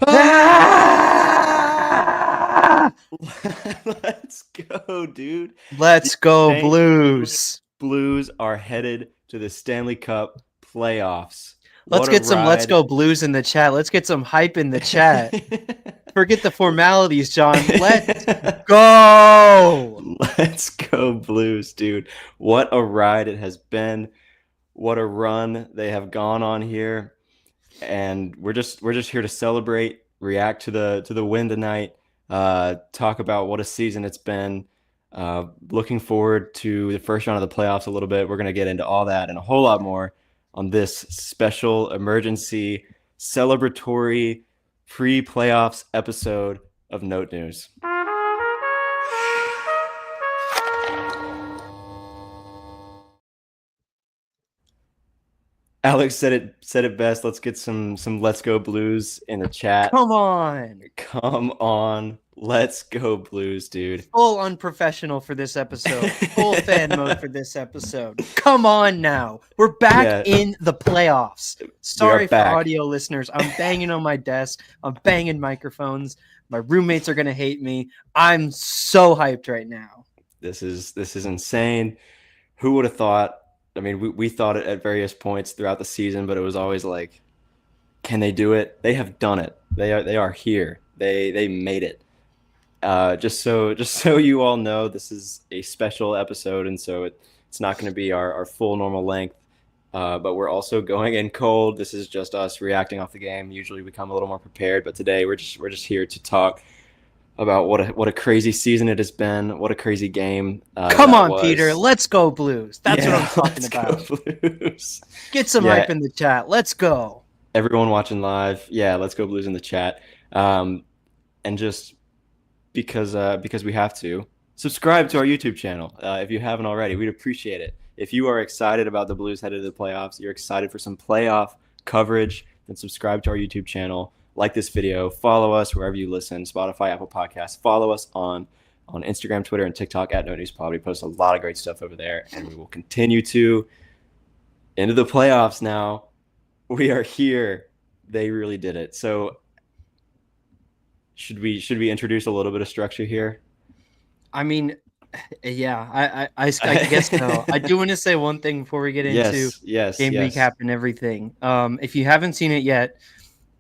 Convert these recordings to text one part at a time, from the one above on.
Ah! Let's go, dude. The Let's go, St. Louis Blues. Blues are headed to the Stanley Cup playoffs. Let's What a get some Let's ride. Go Blues in the chat. Let's get some hype in the chat. Forget the formalities, John. Let's go. Let's go, Blues, dude. What a ride it has been. What a run they have gone on here. And we're just here to celebrate, react to the win tonight, talk about what a season it's been. Looking forward to the first round of the playoffs a little bit. We're gonna get into all that and a whole lot more on this special emergency celebratory pre-playoffs episode of Note News. Alex said it best. Let's get some Let's Go Blues in the chat. Come on. Come on. Let's go Blues, dude. Full unprofessional for this episode. Full fan mode for this episode. Come on now. We're back in the playoffs. Sorry for audio listeners. I'm banging on my desk. I'm banging microphones. My roommates are going to hate me. I'm so hyped right now. This is insane. Who would have thought? I mean, we thought it at various points throughout the season, but it was always like, can they do it? They have done it. They are here. They made it. Just so you all know, this is a special episode, and so it's not going to be our full normal length. But we're also going in cold. This is just us reacting off the game. Usually we come a little more prepared, but today we're just here to talk about what a crazy season it has been. What a crazy game. Come on, Peter. Let's go Blues. That's what I'm talking about. Blues. Get some hype in the chat. Let's go. Everyone watching live, let's go Blues in the chat. And just because we have to, subscribe to our YouTube channel if you haven't already. We'd appreciate it. If you are excited about the Blues headed to the playoffs, you're excited for some playoff coverage, then subscribe to our YouTube channel. Like this video, follow us wherever you listen, Spotify, Apple Podcasts. Follow us on Instagram, Twitter, and TikTok at No News Pod. We post a lot of great stuff over there, and we will continue to. Into the playoffs now. We are here. They really did it. So should we introduce a little bit of structure here? I mean, yeah, I guess so. I do want to say one thing before we get into game recap and everything. If you haven't seen it yet,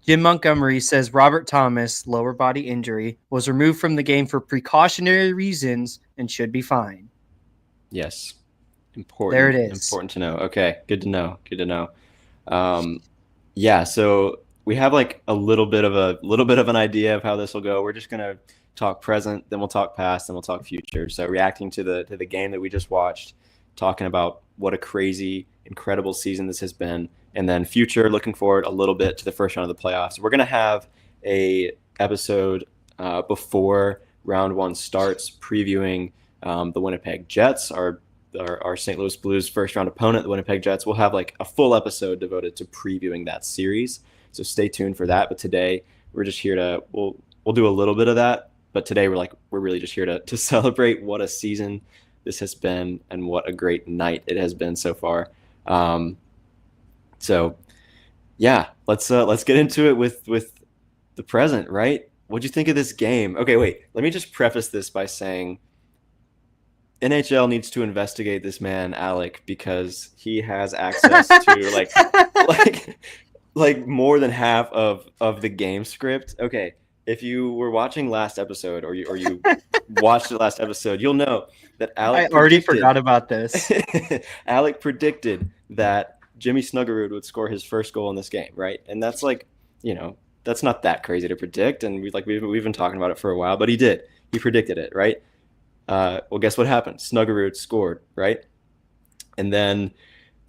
Jim Montgomery says Robert Thomas, lower body injury, was removed from the game for precautionary reasons and should be fine. Yes. Important. There it is. Important to know. Okay. Good to know. Good to know. Yeah. So we have like a little bit of an idea of how this will go. We're just going to talk present, then we'll talk past, then we'll talk future. So reacting to the game that we just watched, talking about what a crazy, incredible season this has been. And then future, looking forward a little bit to the first round of the playoffs. We're going to have a episode before round one starts, previewing the Winnipeg Jets, our St. Louis Blues first round opponent, the Winnipeg Jets. We'll have like a full episode devoted to previewing that series. So stay tuned for that. But today we're just here to we'll do a little bit of that. But today we're really just here to celebrate what a season this has been and what a great night it has been so far. So, yeah, let's get into it with the present, right? What'd you think of this game? Okay, wait. Let me just preface this by saying NHL needs to investigate this man, Alec, because he has access to like more than half of the game script. Okay, if you were watching last episode or you watched the last episode, you'll know that Alec. I already forgot about this. Alec predicted that Jimmy Snuggerud would score his first goal in this game, right? And that's that's not that crazy to predict, and we've been talking about it for a while, but he did. He predicted it, right? Well, guess what happened? Snuggerud scored, right? And then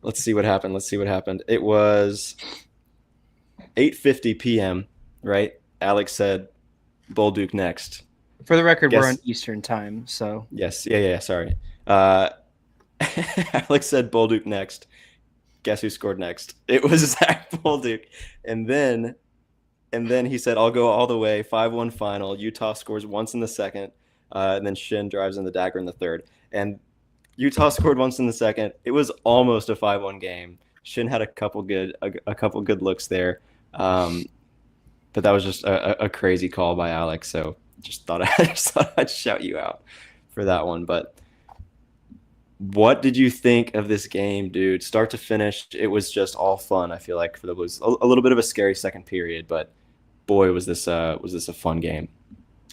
let's see what happened. It was 8:50 p.m., right? Alex said Bolduc next. For the record, we're on Eastern time, so. Yes. Yeah, sorry. Alex said Bolduc next. Guess who scored next? It was Zach Bolduc. And then he said, I'll go all the way, 5-1 final. Utah scores once in the second, and then Shin drives in the dagger in the third. And Utah scored once in the second. It was almost a 5-1 game. Shin had a couple good looks there. But that was just a crazy call by Alex. So just thought I'd shout you out for that one. But what did you think of this game, dude? Start to finish, it was just all fun. I feel like for the Blues, a little bit of a scary second period, but boy, was this a fun game.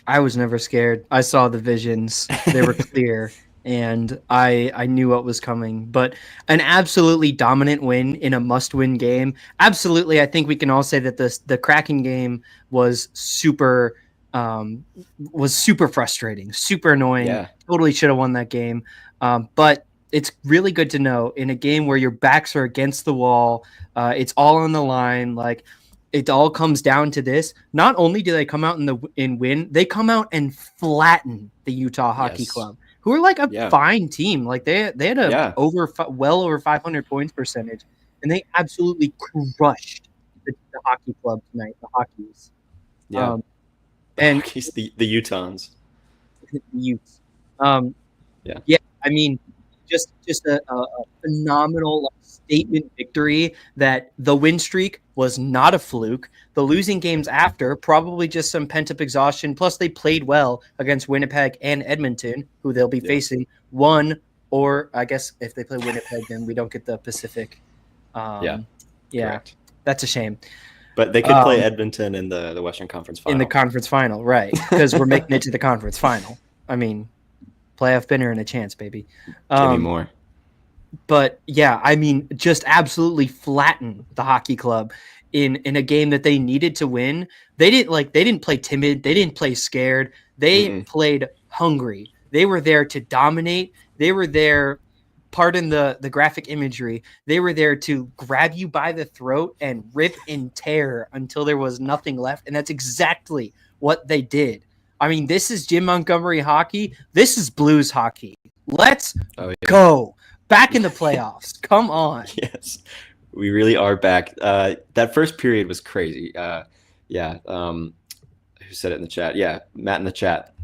I was never scared. I saw the visions; they were clear, and I knew what was coming. But an absolutely dominant win in a must-win game. Absolutely, I think we can all say that the Kraken game was super frustrating, super annoying. Yeah. Totally should have won that game. But it's really good to know in a game where your backs are against the wall, it's all on the line. Like, it all comes down to this. Not only do they come out and win, they come out and flatten the Utah Hockey Club, who are like a fine team. Like they had a well over 500 points percentage, and they absolutely crushed the Hockey Club tonight. The Hockeys, and Hockeys, the Utahns, the Utes. Yeah. I mean, just a phenomenal statement victory that the win streak was not a fluke. The losing games after, probably just some pent-up exhaustion. Plus, they played well against Winnipeg and Edmonton, who they'll be facing one, or I guess if they play Winnipeg, then we don't get the Pacific. Correct. That's a shame. But they could play Edmonton in the Western Conference Final. In the conference final, right, because we're making it to the conference final. I mean, playoff binner and a chance, baby. Give me more. But yeah, I mean, just absolutely flatten the Hockey Club in a game that they needed to win. They didn't play timid. They didn't play scared. They played hungry. They were there to dominate. They were there, pardon the graphic imagery, they were there to grab you by the throat and rip and tear until there was nothing left. And that's exactly what they did. I mean, this is Jim Montgomery hockey. This is Blues hockey. Let's go. Back in the playoffs. Come on. Yes, we really are back. That first period was crazy. Who said it in the chat? Yeah, Matt in the chat.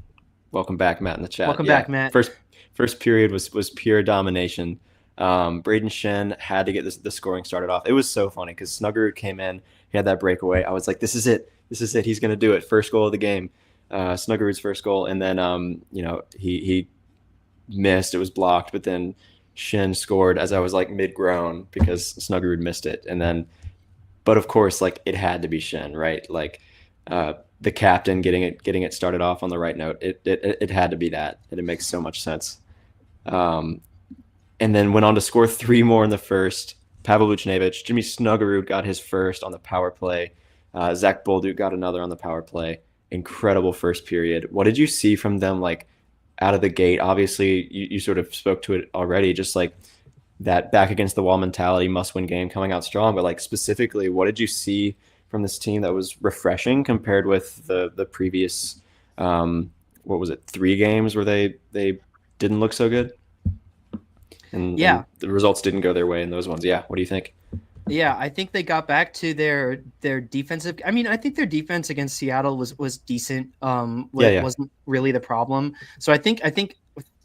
Welcome back, Matt in the chat. Welcome back, Matt. First period was pure domination. Braden Shen had to get the scoring started off. It was so funny because Snuggerud came in. He had that breakaway. I was like, this is it. This is it. He's going to do it. First goal of the game. Snuggerud's first goal. And then, he missed. It was blocked. But then Shen scored as I was like mid-groan because Snuggerud missed it. And then, but of course, like it had to be Shen, right? Like the captain getting it started off on the right note. It had to be that. And it makes so much sense. And then went on to score 3 more in the first. Pavel Buchnevich, Jimmy Snuggerud got his first on the power play. Zach Bolduc got another on the power play. Incredible first period. What did you see from them, like, out of the gate? Obviously, you sort of spoke to it already, just like that back against the wall mentality, must-win game, coming out strong. But, like, specifically, what did you see from this team that was refreshing compared with the previous, 3 games where they didn't look so good? And the results didn't go their way in those ones. Yeah, what do you think? Yeah, I think they got back to their defensive. I mean, I think their defense against Seattle was decent. It wasn't really the problem. So I think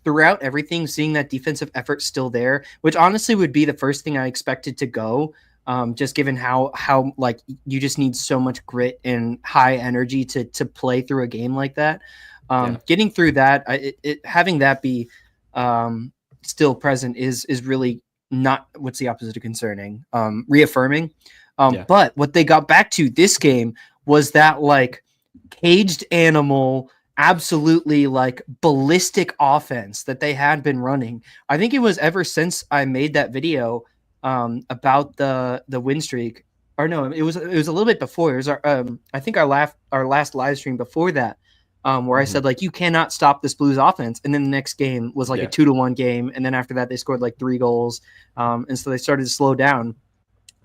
throughout everything, seeing that defensive effort still there, which honestly would be the first thing I expected to go. Just given how like you just need so much grit and high energy to play through a game like that. Getting through that, having that be still present is really not what's the opposite of concerning, reaffirming. But what they got back to this game was that like caged animal, absolutely like ballistic offense that they had been running. I think it was ever since I made that video about the win streak, or no, it was a little bit before. It was I think our last live stream before that. Where I said, like, you cannot stop this Blues offense. And then the next game was like a 2-1 game. And then after that, they scored like 3 goals. And so they started to slow down.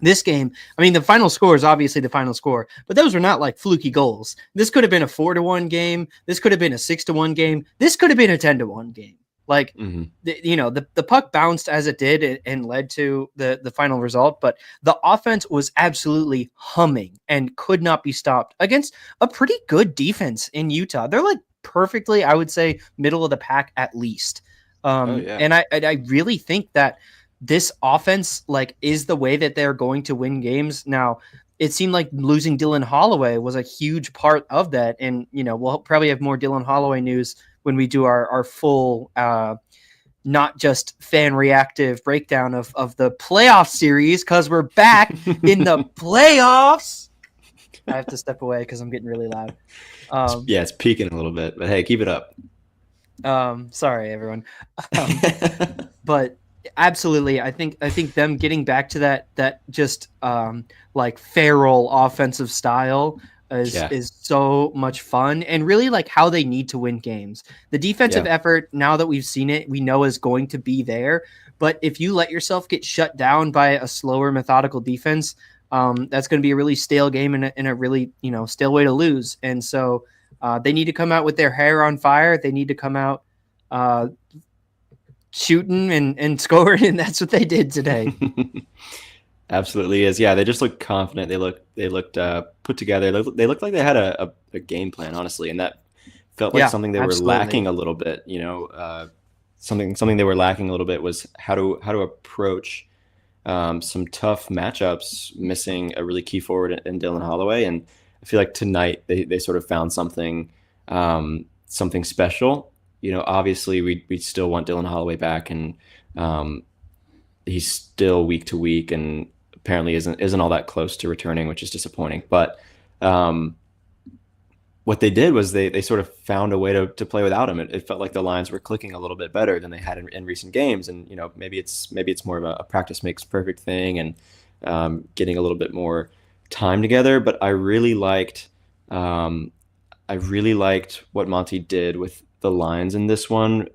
This game, I mean, the final score is obviously the final score, but those were not like fluky goals. This could have been a 4-1 game. This could have been a 6-1 game. This could have been a 10-1 game. Like, the puck bounced as it did and led to the final result, but the offense was absolutely humming and could not be stopped against a pretty good defense in Utah. They're like perfectly, I would say, middle of the pack at least. And I really think that this offense like is the way that they're going to win games. Now, it seemed like losing Dylan Holloway was a huge part of that. And, we'll probably have more Dylan Holloway news when we do our full, not just fan reactive breakdown of the playoff series, because we're back in the playoffs. I have to step away because I'm getting really loud. It's peaking a little bit, but hey, keep it up. Sorry, everyone. But absolutely, I think them getting back to that just like feral offensive style is so much fun, and really like how they need to win games. The defensive effort, now that we've seen it, we know is going to be there. But if you let yourself get shut down by a slower, methodical defense, that's going to be a really stale game and a really stale way to lose. And so they need to come out with their hair on fire. They need to come out shooting and scoring, and that's what they did today. Absolutely is. Yeah, they just looked confident. They looked put together. They looked like they had a game plan, honestly, and that felt like something they were lacking a little bit. Something they were lacking a little bit was how to approach some tough matchups, missing a really key forward in Dylan Holloway. And I feel like tonight they sort of found something special. Obviously we still want Dylan Holloway back, and he's still week to week and apparently isn't all that close to returning, which is disappointing. But what they did was they sort of found a way to play without him. It felt like the lines were clicking a little bit better than they had in recent games. And maybe it's more of a practice makes perfect thing, and getting a little bit more time together. But I really liked what Monty did with the lines in this one.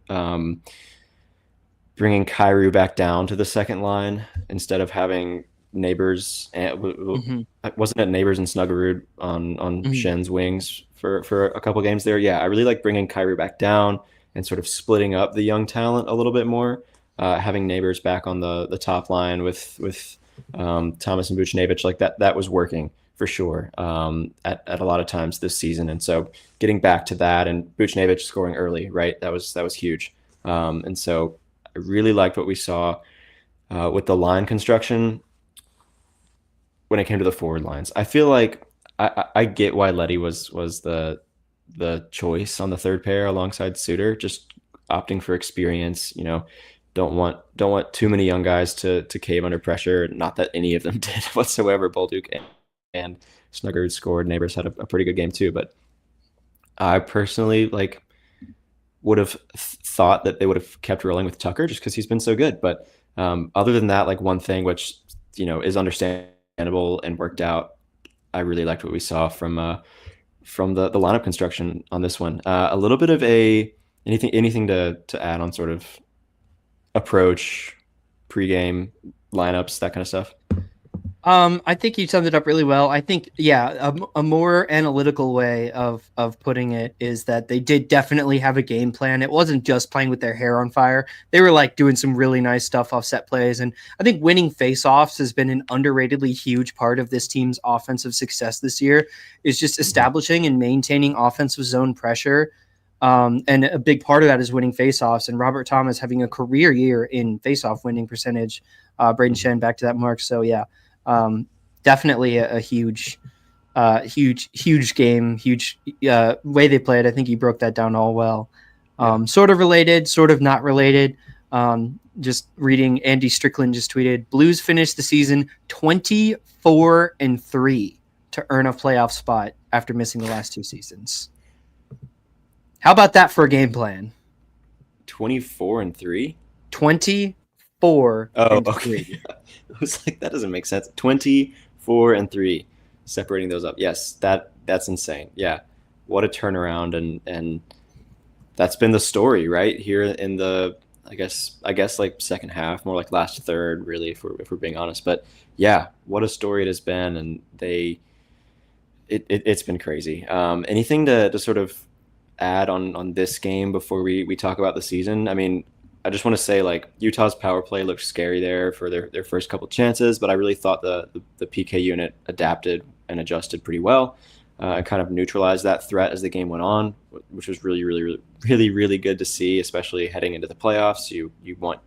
Bringing Kyrou back down to the second line instead of having Neighbors, wasn't it Neighbors and Snuggerud on Shen's wings for a couple games there? Yeah, I really like bringing Kyrou back down and sort of splitting up the young talent a little bit more. Having Neighbors back on the top line with Thomas and Buchnevich, like that was working for sure at a lot of times this season. And so getting back to that, and Buchnevich scoring early, right? That was huge. And so I really liked what we saw with the line construction when it came to the forward lines. I feel like I get why Leddy was the choice on the third pair alongside Suter, just opting for experience. Don't want too many young guys to cave under pressure. Not that any of them did whatsoever. Bolduc and Snuggerud scored. Neighbors had a pretty good game too, but I personally would have thought that they would have kept rolling with Tucker just because he's been so good. But other than that, one thing which is understandable and worked out, I really liked what we saw from the lineup construction on this one. A little bit of anything to add on sort of approach, pregame lineups, that kind of stuff. I think you summed it up really well. I think, a more analytical way of putting it is that they did definitely have a game plan. It wasn't just playing with their hair on fire. They were doing some really nice stuff off set plays. And I think winning faceoffs has been an underratedly huge part of this team's offensive success this year, is just establishing and maintaining offensive zone pressure. And a big part of that is winning faceoffs, and Robert Thomas having a career year in faceoff winning percentage. Braden Shen back to that mark. So definitely a huge game, huge way they played. I think you broke that down all well. Sort of related, sort of not related. Just reading, Andy Strickland just tweeted, Blues finished the season 24-3 to earn a playoff spot after missing the last two seasons. How about that for a game plan? 24-3? 24 and 3. I was like, that doesn't make sense. 24-3, separating those up. Yes, that's insane. Yeah, what a turnaround, and that's been the story right here in the I guess second half, more like last third, really, if we're being honest. But yeah, what a story it has been, and it's been crazy. Anything to sort of add on this game before we talk about the season? I mean, I just want to say Utah's power play looked scary there for their first couple chances, but I really thought the PK unit adapted and adjusted pretty well and kind of neutralized that threat as the game went on, which was really, really, really, really, really good to see, especially heading into the playoffs. You want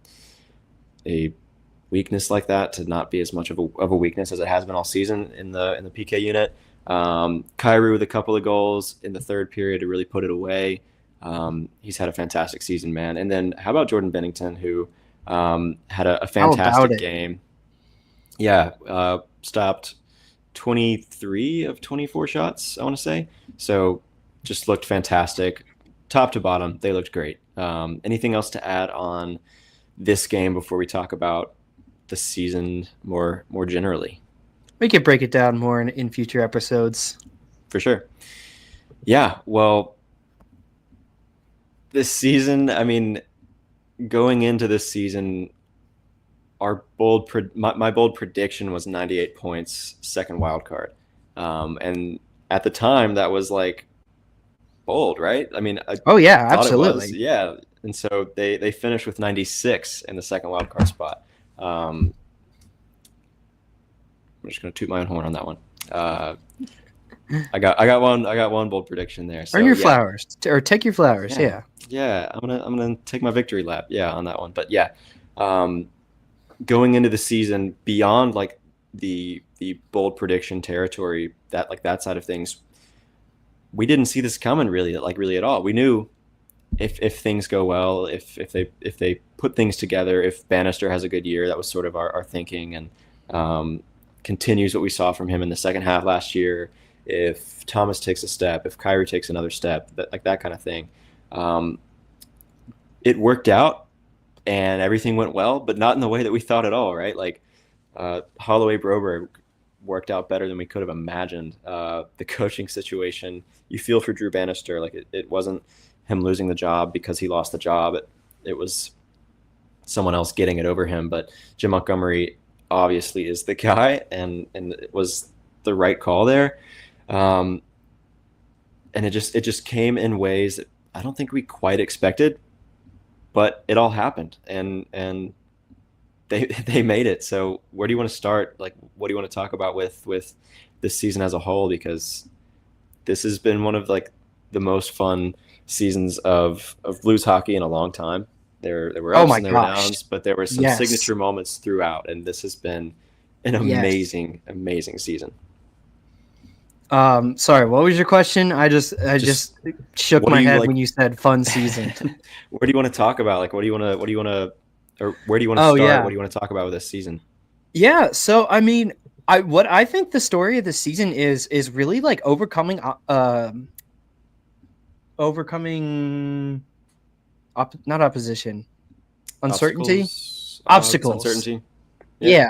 a weakness like that to not be as much of a weakness as it has been all season in the PK unit. Kyrie with a couple of goals in the third period to really put it away. He's had a fantastic season, man. And then how about Jordan Bennington, who had a fantastic game? Yeah, stopped 23 of 24 shots, I want to say. So just looked fantastic. Top to bottom, they looked great. Anything else to add on this game before we talk about the season more generally? We could break it down more in future episodes. For sure. Yeah, well, this season, I mean, going into this season, my bold prediction was 98 points, second wild card. And at the time, that was like bold, right? I mean, yeah, absolutely. Yeah. And so they finished with 96 in the second wild card spot. I'm just going to toot my own horn on that one. I got one bold prediction there. So, earn your flowers, or take your flowers. Yeah. I'm gonna take my victory lap. Yeah, on that one. But yeah, going into the season, beyond like the bold prediction territory, that side of things, we didn't see this coming really at all. We knew if things go well, if they put things together, if Bannister has a good year, that was sort of our thinking, and continues what we saw from him in the second half last year. If Thomas takes a step, if Kyrie takes another step, that kind of thing, it worked out and everything went well, but not in the way that we thought at all, right? Like Holloway Broberg worked out better than we could have imagined. The coaching situation, you feel for Drew Bannister, like it wasn't him losing the job because he lost the job. It was someone else getting it over him. But Jim Montgomery obviously is the guy, and it was the right call there. And it just came in ways that I don't think we quite expected, but it all happened, and they made it. So where do you want to start? Like, what do you want to talk about with this season as a whole? Because this has been one of like the most fun seasons of Blues hockey in a long time. There were ups and there were downs, but there were some signature moments throughout, and this has been an amazing season. Sorry, what was your question? I just shook my head when you said fun season. Where do you want to talk about? Like, where do you want to start? What do you want to talk about with this season? Yeah, so I mean, what I think the story of the season is really like overcoming not opposition, uncertainty, obstacles. Uncertainty. Yeah.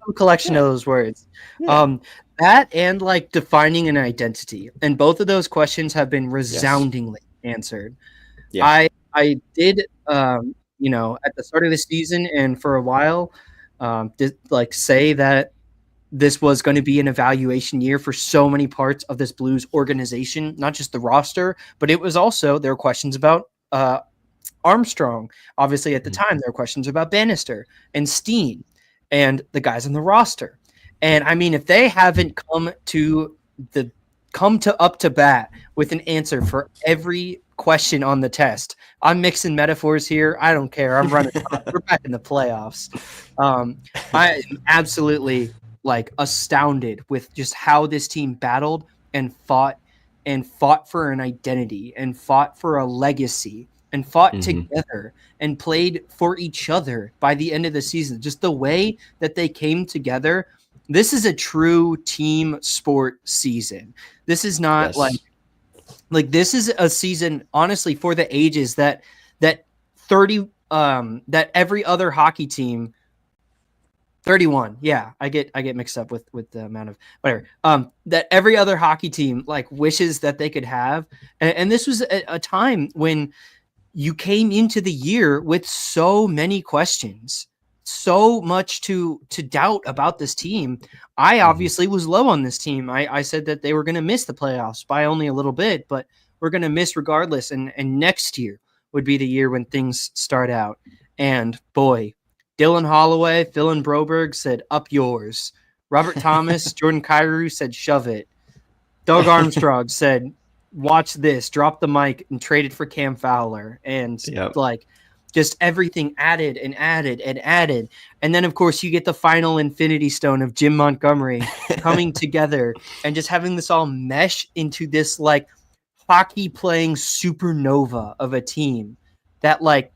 Some collection of those words. Yeah. That and like defining an identity, and both of those questions have been resoundingly answered. Yeah. I did, at the start of the season and for a while, did like say that this was going to be an evaluation year for so many parts of this Blues organization, not just the roster, but it was also, there were questions about Armstrong. Obviously, at the time, there were questions about Bannister and Steen and the guys on the roster. And I mean, if they haven't come up to bat with an answer for every question on the test, I'm mixing metaphors here. I don't care. I'm running. We're back in the playoffs. I am absolutely like astounded with just how this team battled and fought for an identity and fought for a legacy and fought together and played for each other by the end of the season. Just the way that they came together. This is a true team sport season. This is not like this is a season, honestly, for the ages that every other hockey team 31. Yeah, I get mixed up with the amount of whatever. That every other hockey team like wishes that they could have. And this was a time when you came into the year with so many questions, so much to doubt about this team. I obviously was low on this team. I said that they were going to miss the playoffs by only a little bit, but we're going to miss regardless. And next year would be the year when things start out. And boy, Dylan Holloway, Phil and Broberg said, up yours. Robert Thomas, Jordan Kyrou said, shove it. Doug Armstrong said, watch this, drop the mic and trade it for Cam Fowler. And like just everything added and added and added. And then, of course, you get the final Infinity Stone of Jim Montgomery coming together and just having this all mesh into this like hockey playing supernova of a team that like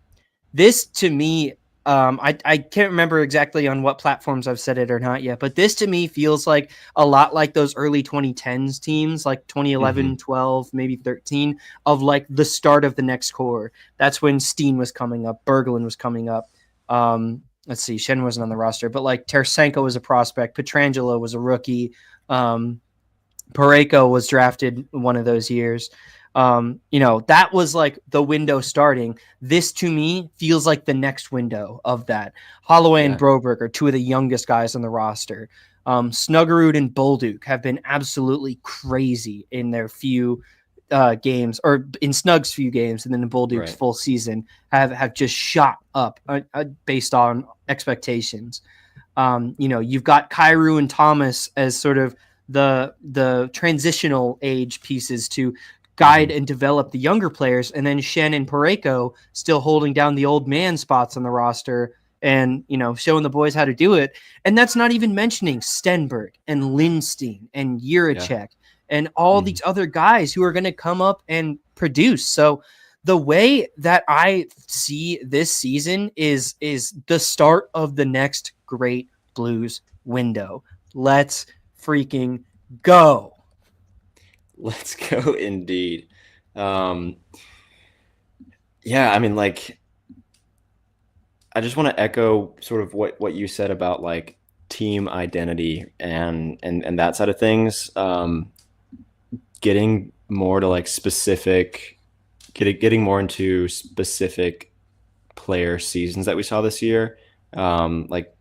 this to me. I can't remember exactly on what platforms I've said it or not yet, but this to me feels like a lot like those early 2010s teams, like 2011, 12, maybe 13, of like the start of the next core. That's when Steen was coming up, Berglund was coming up. Let's see, Shen wasn't on the roster, but like Tarasenko was a prospect, Pietrangelo was a rookie. Parayko was drafted one of those years. That was like the window starting. This to me feels like the next window of that. Holloway and Broberg are two of the youngest guys on the roster. Snuggerud and Bolduc have been absolutely crazy in their few games, or in Snug's few games, and then in Bolduc's full season have just shot up based on expectations. You've got Kyrou and Thomas as sort of the transitional age pieces to guide and develop the younger players, and then Shen and Parayko still holding down the old man spots on the roster and, showing the boys how to do it. And that's not even mentioning Stenberg and Lindstein and Jiricek and all these other guys who are going to come up and produce. So the way that I see this season is the start of the next great Blues window. Let's freaking go. Let's go indeed. I mean, like, I just want to echo sort of what you said about like team identity and that side of things. Getting more to like getting more into specific player seasons that we saw this year. Like,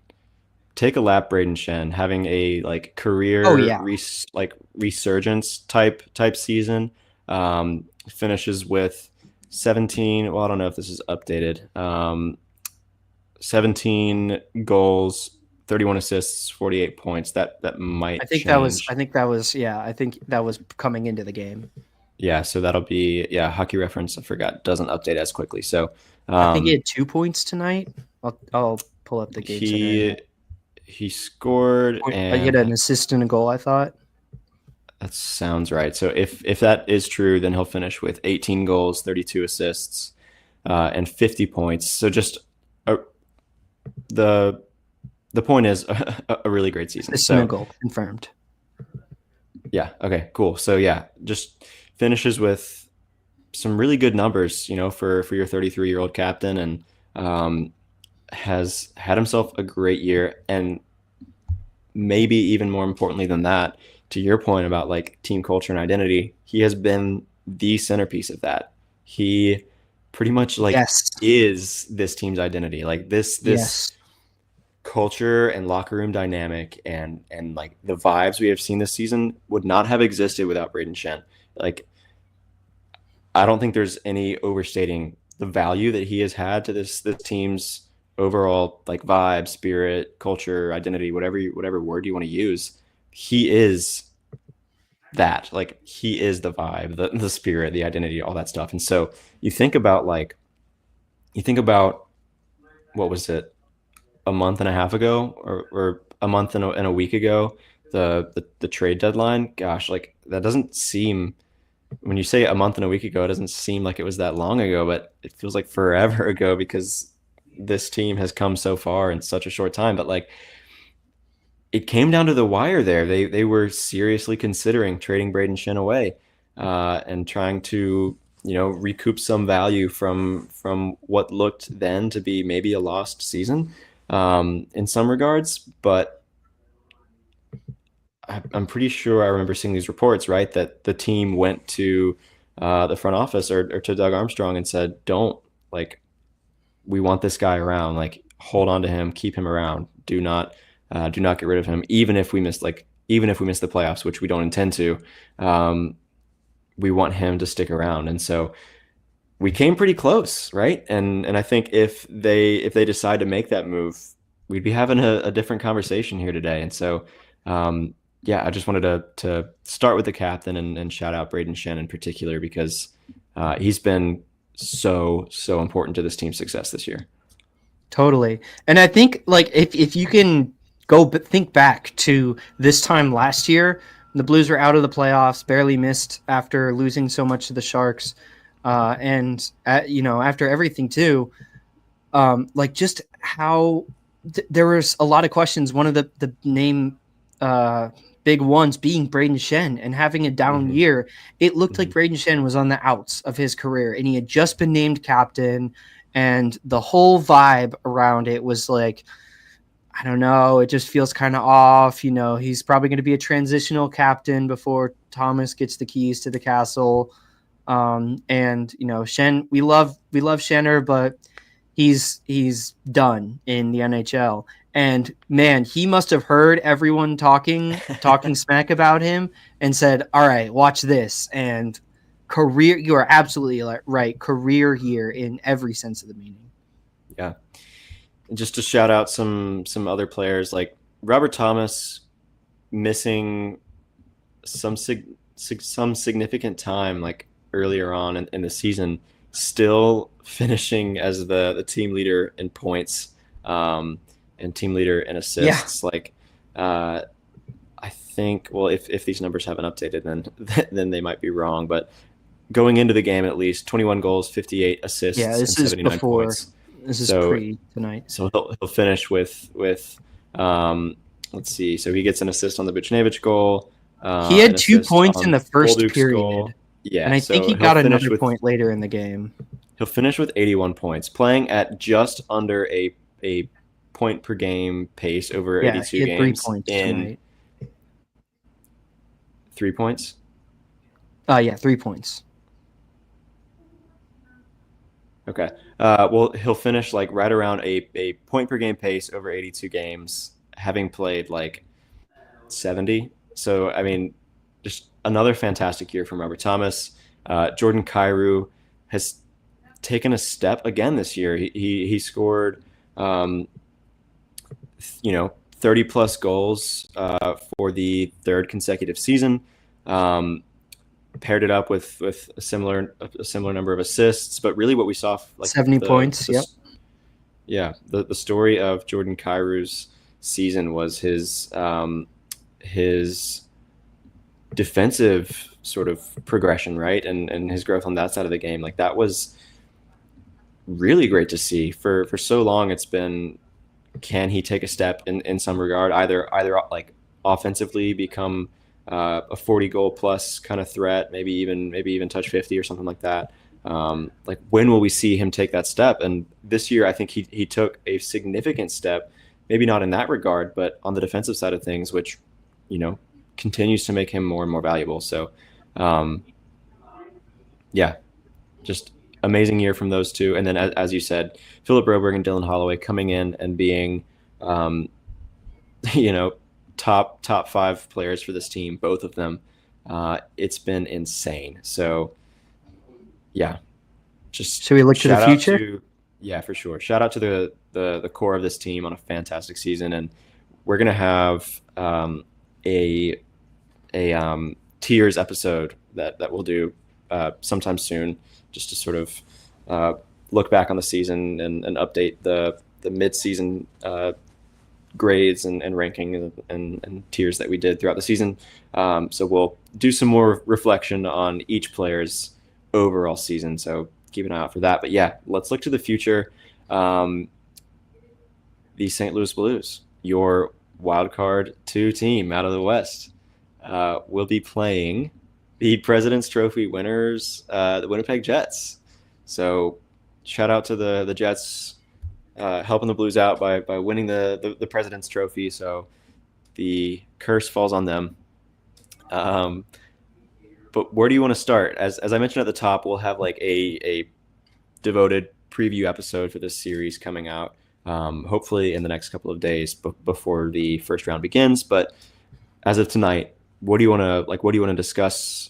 take a lap, Braden Shen, having a like career resurgence type season. Finishes with 17. Well, I don't know if this is updated. 17 goals, 31 assists, 48 points. That might. I think change. I think that was coming into the game. Yeah, so that'll be Hockey Reference. I forgot, doesn't update as quickly. So I think he had 2 points tonight. I'll pull up the game. He scored and he had an assist and a goal, I thought. That sounds right. So if that is true, then he'll finish with 18 goals, 32 assists, and 50 points. So just the point is a really great season. Assist and a goal confirmed. Yeah. Okay. Cool. So just finishes with some really good numbers, for your 33-year-old captain, and has had himself a great year. And maybe even more importantly than that, to your point about like team culture and identity, he has been the centerpiece of that. He pretty much like is this team's identity. Like this culture and locker room dynamic and like the vibes we have seen this season would not have existed without Braden Shen. Like, I don't think there's any overstating the value that he has had to this team's overall like vibe, spirit, culture, identity, whatever word you want to use. He is that. Like, he is the vibe, the spirit, the identity, all that stuff. And so you think about what was it, a month and a half ago, or a month and a week ago, the trade deadline. Gosh, like, that doesn't seem, when you say a month and a week ago, it doesn't seem like it was that long ago, but it feels like forever ago because this team has come so far in such a short time. But like, it came down to the wire there. They were seriously considering trading Braden Shen away, and trying to, recoup some value from what looked then to be maybe a lost season, in some regards. But I'm pretty sure I remember seeing these reports, right, that the team went to the front office or to Doug Armstrong and said, we want this guy around. Like, hold on to him, keep him around. Do not get rid of him, even if we miss the playoffs, which we don't intend to. We want him to stick around. And so we came pretty close, right? And I think if they decide to make that move, we'd be having a different conversation here today. And so I just wanted to start with the captain and shout out Braden Shen in particular, because he's been so important to this team's success this year. Totally. And I think like if you can think back to this time last year, the Blues were out of the playoffs, barely missed after losing so much to the Sharks. After everything too, like just how there was a lot of questions. One of the name big ones being Braden Shen and having a down year. It looked like Braden Shen was on the outs of his career, and he had just been named captain, and the whole vibe around it was like, I don't know, it just feels kind of off. He's probably going to be a transitional captain before Thomas gets the keys to the castle. Shen, we love Shenner, but he's done in the NHL. And man, he must have heard everyone talking smack about him and said, all right, watch this. And career, you are absolutely right. Career year in every sense of the meaning. Yeah. And just to shout out some other players, like Robert Thomas missing some significant time, like earlier on in the season, still finishing as the team leader in points, and team leader in assists. Yeah. I think, well, if these numbers haven't updated, then they might be wrong. But going into the game, at least 21 goals, 58 assists, and 79 points. This is pre tonight. So he'll finish with let's see. So he gets an assist on the Buchnevich goal. He had 2 points in the first period. Goal. Yeah, and I think he got another point later in the game. He'll finish with 81 points, playing at just under a point per game pace over 82 he had games. 3 points tonight. 3 points? 3 points. Okay. Well, he'll finish like right around a point per game pace over 82 games, having played like 70. So, I mean, just another fantastic year from Robert Thomas. Jordan Kyrou has taken a step again this year. He scored, 30 plus goals for the third consecutive season. Paired it up with a similar number of assists, but really what we saw, like 70 points. Yep. Yeah, the story of Jordan Kyrou's season was his defensive sort of progression, right, and his growth on that side of the game. Like, that was really great to see. For so long, it's been, can he take a step in some regard, either like offensively become a 40 goal plus kind of threat, maybe even touch 50 or something like that. Like, when will we see him take that step? And this year, I think he took a significant step, maybe not in that regard, but on the defensive side of things, which, continues to make him more and more valuable. So, yeah, just amazing year from those two. And then, as you said, Philip Broberg and Dylan Holloway coming in and being, top 5 players for this team, both of them. It's been insane. So, yeah, just should we look to the future? Yeah, for sure. Shout out to the core of this team on a fantastic season, and we're gonna have a tiers episode that we'll do sometime soon, just to sort of look back on the season and update the mid-season grades and ranking and tiers that we did throughout the season. So we'll do some more reflection on each player's overall season. So keep an eye out for that. But yeah, let's look to the future. The St. Louis Blues, your wildcard 2 team out of the West, will be playing the President's Trophy winners, the Winnipeg Jets. So shout out to the Jets, helping the Blues out by winning the President's Trophy. So the curse falls on them. But where do you want to start? As I mentioned at the top, we'll have like a devoted preview episode for this series coming out, hopefully in the next couple of days before the first round begins. But as of tonight, what do you want to discuss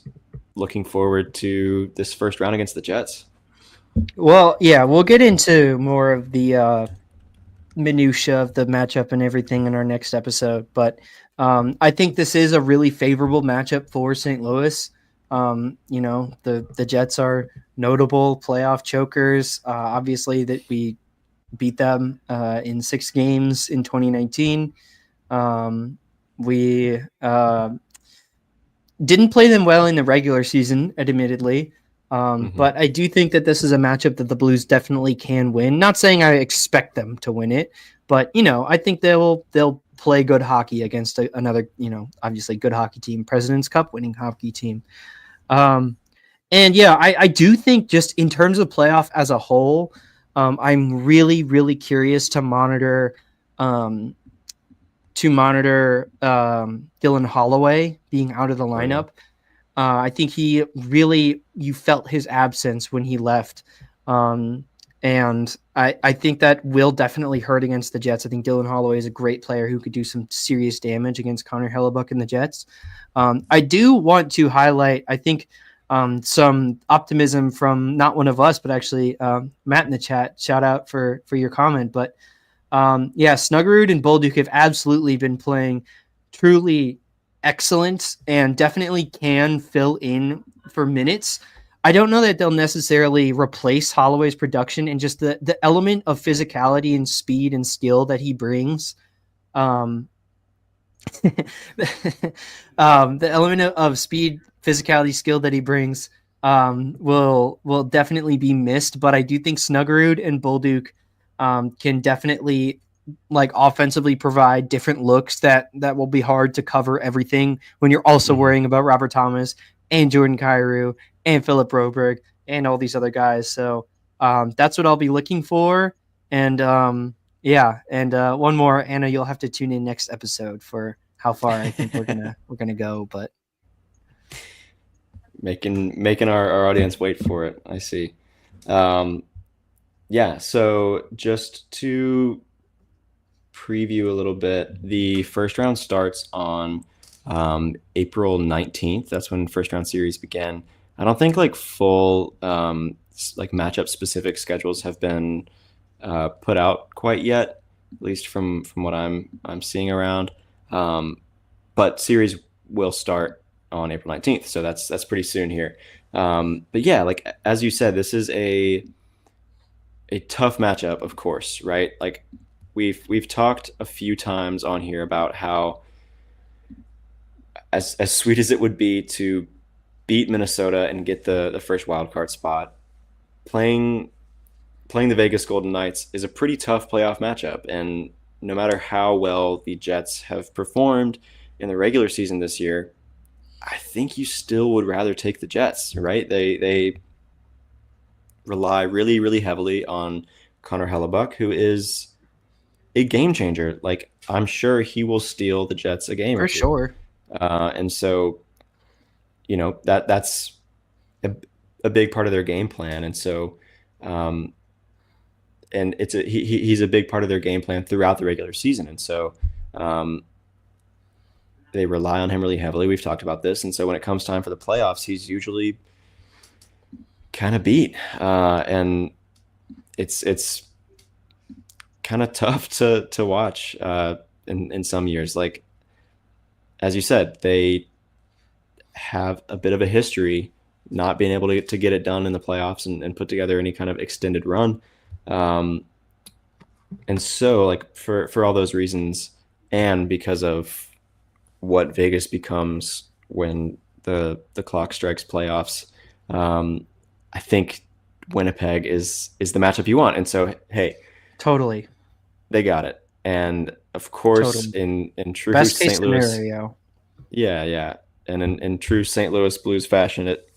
looking forward to this first round against the Jets? Well, yeah, we'll get into more of the minutia of the matchup and everything in our next episode. But I think this is a really favorable matchup for St. Louis. The Jets are notable playoff chokers. Obviously, that we beat them in 6 games in 2019. We didn't play them well in the regular season, admittedly. But I do think that this is a matchup that the Blues definitely can win. Not saying I expect them to win it, but I think they'll play good hockey against another, obviously good hockey team, President's Cup winning hockey team. And yeah, I do think just in terms of playoff as a whole, I'm really, really curious to monitor Dylan Holloway being out of the lineup. I think you felt his absence when he left. And I think that will definitely hurt against the Jets. I think Dylan Holloway is a great player who could do some serious damage against Connor Hellebuck and the Jets. I do want to highlight, I think, some optimism from not one of us, but actually Matt in the chat. Shout out for your comment. But Snuggerud and Bolduc have absolutely been playing truly excellent and definitely can fill in for minutes. I don't know that they'll necessarily replace Holloway's production, and just the element of physicality and speed and skill that he brings. The element of speed, physicality, skill that he brings will definitely be missed. But I do think Snuggerud and Bolduc can definitely offensively provide different looks that will be hard to cover everything when you're also worrying about Robert Thomas and Jordan Kyrou and Philip Broberg and all these other guys. So that's what I'll be looking for. And one more, Anna, you'll have to tune in next episode for how far I think we're gonna go. But making our audience wait for it. I see. So just to preview a little bit, the first round starts on April 19th. That's when first round series began. I don't think full matchup specific schedules have been put out quite yet, at least from what I'm seeing around. But series will start on April 19th, so that's pretty soon here. But yeah, as you said, this is a tough matchup, of course, right? We've talked a few times on here about how as sweet as it would be to beat Minnesota and get the first wild card spot, playing the Vegas Golden Knights is a pretty tough playoff matchup. And no matter how well the Jets have performed in the regular season this year, I think you still would rather take the Jets, right? They rely really, really heavily on Connor Hellebuck, who is a game changer. I'm sure he will steal the Jets a game for sure. And so, that's a big part of their game plan. And so, and he's a big part of their game plan throughout the regular season. And so, they rely on him really heavily. We've talked about this. And so when it comes time for the playoffs, he's usually kind of beat. And it's kind of tough to watch in some years. As you said, they have a bit of a history not being able to get it done in the playoffs and put together any kind of extended run. And so for all those reasons, and because of what Vegas becomes when the clock strikes playoffs, I think Winnipeg is the matchup you want. And so, hey, totally, they got it. And of course, in true best case St. Louis scenario, yeah, and in true St. Louis Blues fashion, it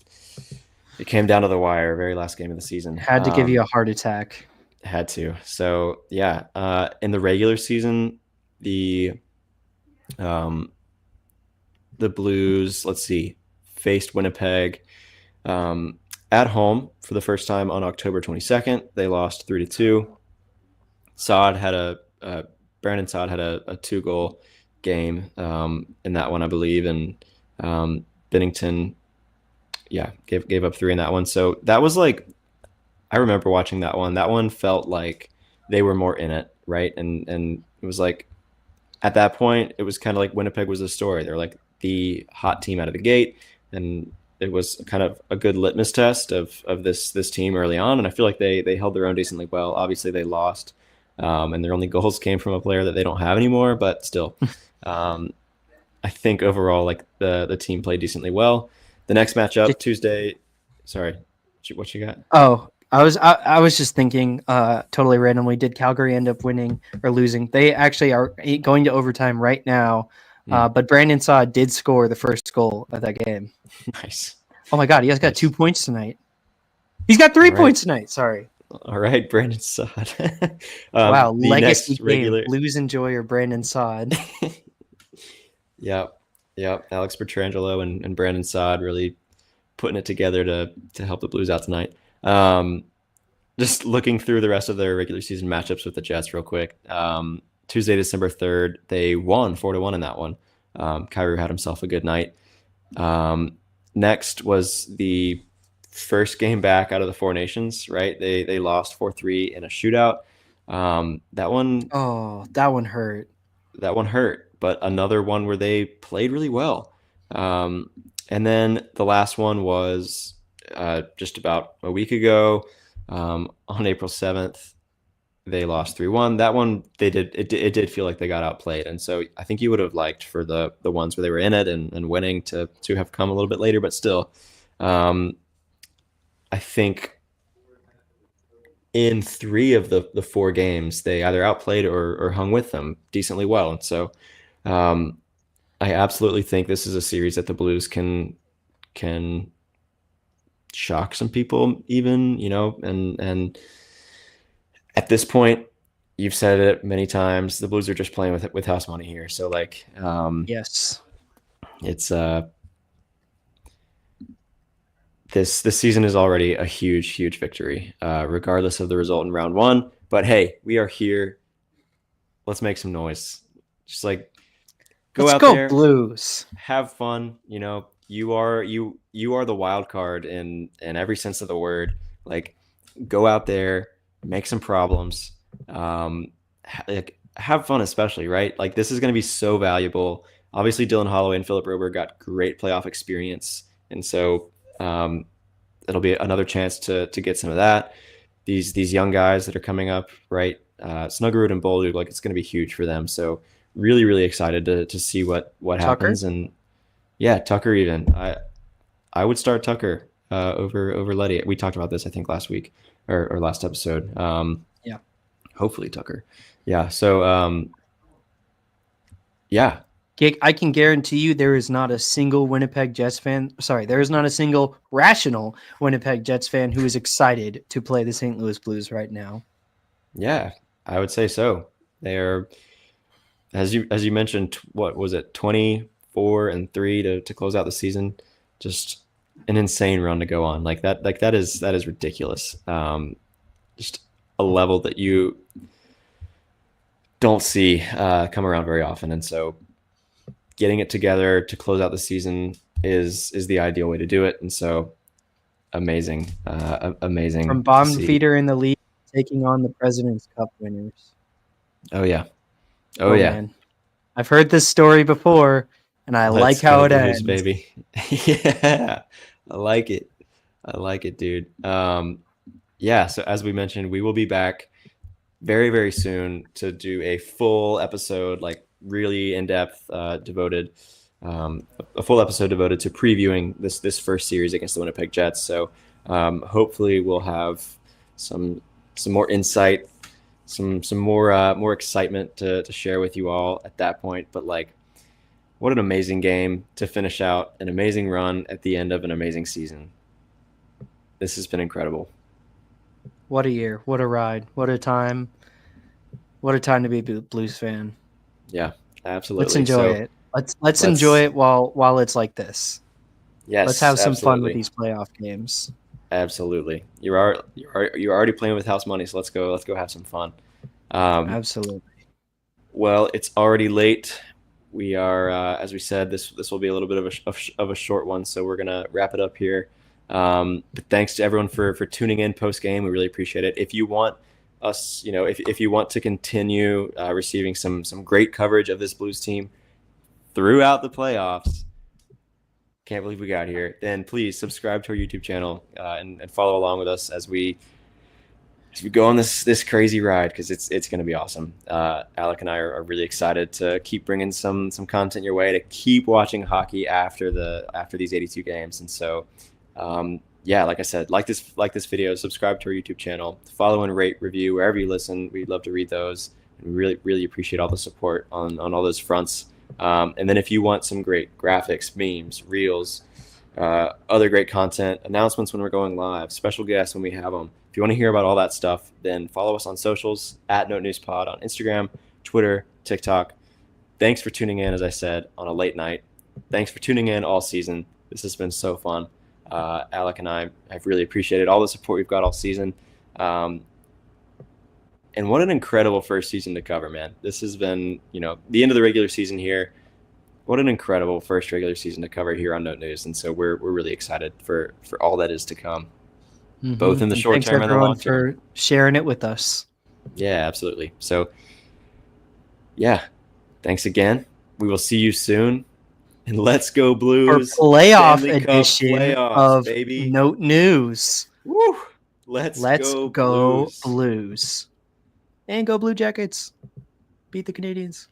came down to the wire, very last game of the season. Had to give you a heart attack. Had to. So yeah, in the regular season, the Blues, faced Winnipeg at home for the first time on October 22nd. They lost 3-2. Brandon Saad had a 2-goal game in that one, I believe, and Binnington, gave up 3 in that one. So that was I remember watching that one. That one felt like they were more in it, right? And it was at that point, it was kind of Winnipeg was the story. They're the hot team out of the gate, and it was kind of a good litmus test of this team early on, and I feel like they held their own decently well. Obviously, they lost, and their only goals came from a player that they don't have anymore. But still, I think overall, like the team played decently well. The next matchup Tuesday. Sorry, what you got? Oh, I was just thinking, totally randomly. Did Calgary end up winning or losing? They actually are going to overtime right now. But Brandon Saad did score the first goal of that game. Nice. Oh my God, he has got 2 points tonight. He's got 3 points tonight. Sorry. All right, Brandon Saad. Wow, legacy game. Blues enjoyer Brandon Saad. Yep. Alex Pietrangelo and Brandon Saad really putting it together to help the Blues out tonight. Just looking through the rest of their regular season matchups with the Jets real quick. Tuesday, December 3rd, they won 4-1 in that one. Kyrou had himself a good night. Next was the first game back out of the Four Nations, right? They lost 4-3 in a shootout. That one hurt. That one hurt, but another one where they played really well. And then the last one was just about a week ago, on April 7th. They lost 3-1. That one it did feel like they got outplayed, and so I think you would have liked for the ones where they were in it and winning to have come a little bit later, but still, I think in 3 of the 4 games they either outplayed or hung with them decently well, and so I absolutely think this is a series that the Blues can shock some people, even, and at this point, you've said it many times, the Blues are just playing with house money here. So like, yes, it's this season is already a huge victory, regardless of the result in round 1. But hey, we are here. Let's make some noise. Just like let's out go there, Blues. Have fun. You are the wild card in every sense of the word. Like, go out there, make some problems, like have fun, especially, right? Like, this is going to be so valuable. Obviously, Dylan Holloway and Philip Roberg got great playoff experience, and so it'll be another chance to get some of that. These young guys that are coming up, right? Snuggerud and Bolduc, like, it's going to be huge for them. So really excited to see what happens. And yeah, Tucker even. I would start Tucker over Letty. We talked about this, I think, last week or last episode. Yeah. Hopefully Tucker. Yeah. So yeah. I can guarantee you there is not a single Winnipeg Jets fan. Sorry, there is not a single rational Winnipeg Jets fan who is excited to play the St. Louis Blues right now. Yeah, I would say so. They are, as you mentioned, what was it, 24-3 to close out the season? Just an insane run to go on. Like that is ridiculous. Just a level that you don't see come around very often, and so getting it together to close out the season is the ideal way to do it. And so amazing. From bottom feeder in the league, taking on the President's Cup winners. Oh yeah. Oh yeah. Man. I've heard this story before, and I like how it ends, baby. Yeah, I like it. Dude. Yeah. So as we mentioned, we will be back very, very soon to do a full episode, like really in-depth, devoted, a full episode devoted to previewing this first series against the Winnipeg Jets. So hopefully we'll have some more insight, some more excitement to share with you all at that point. But like, what an amazing game to finish out an amazing run at the end of an amazing season. This has been incredible. What a year. What a ride. What a time. What a time to be a Blues fan. Yeah, absolutely. Let's enjoy it. Let's enjoy it while it's like this. Yes. Let's have some fun with these playoff games. Absolutely. You're already playing with house money, so let's go have some fun. Absolutely. Well, it's already late. We are, as we said, this will be a little bit of a short one, so we're gonna wrap it up here. But thanks to everyone for tuning in post game. We really appreciate it. If you want us, if you want to continue receiving some great coverage of this Blues team throughout the playoffs, Can't believe we got here. Then please subscribe to our YouTube channel and follow along with us as we go on this crazy ride, because it's going to be awesome. Alec and I are really excited to keep bringing some content your way, to keep watching hockey after these 82 games. And so, yeah, like I said, like this video, subscribe to our YouTube channel, follow and rate, review wherever you listen. We'd love to read those, and we really appreciate all the support on all those fronts. And then if you want some great graphics, memes, reels, other great content, announcements when we're going live, special guests when we have them, if you want to hear about all that stuff, then follow us on socials at Note News Pod on Instagram, Twitter, TikTok. Thanks for tuning in, as I said, on a late night. Thanks for tuning in all season. This has been so fun. Alec and I have really appreciated all the support we've got all season. And what an incredible first season to cover, man. This has been, the end of the regular season here. What an incredible first regular season to cover here on Note News. And so we're really excited for all that is to come, both in the short term and the long term. For sharing it with us. Yeah, absolutely. So, yeah, thanks again. We will see you soon. And let's go Blues. For playoff edition of baby. Note News. Woo! Let's go Blues. And go Blue Jackets. Beat the Canadians.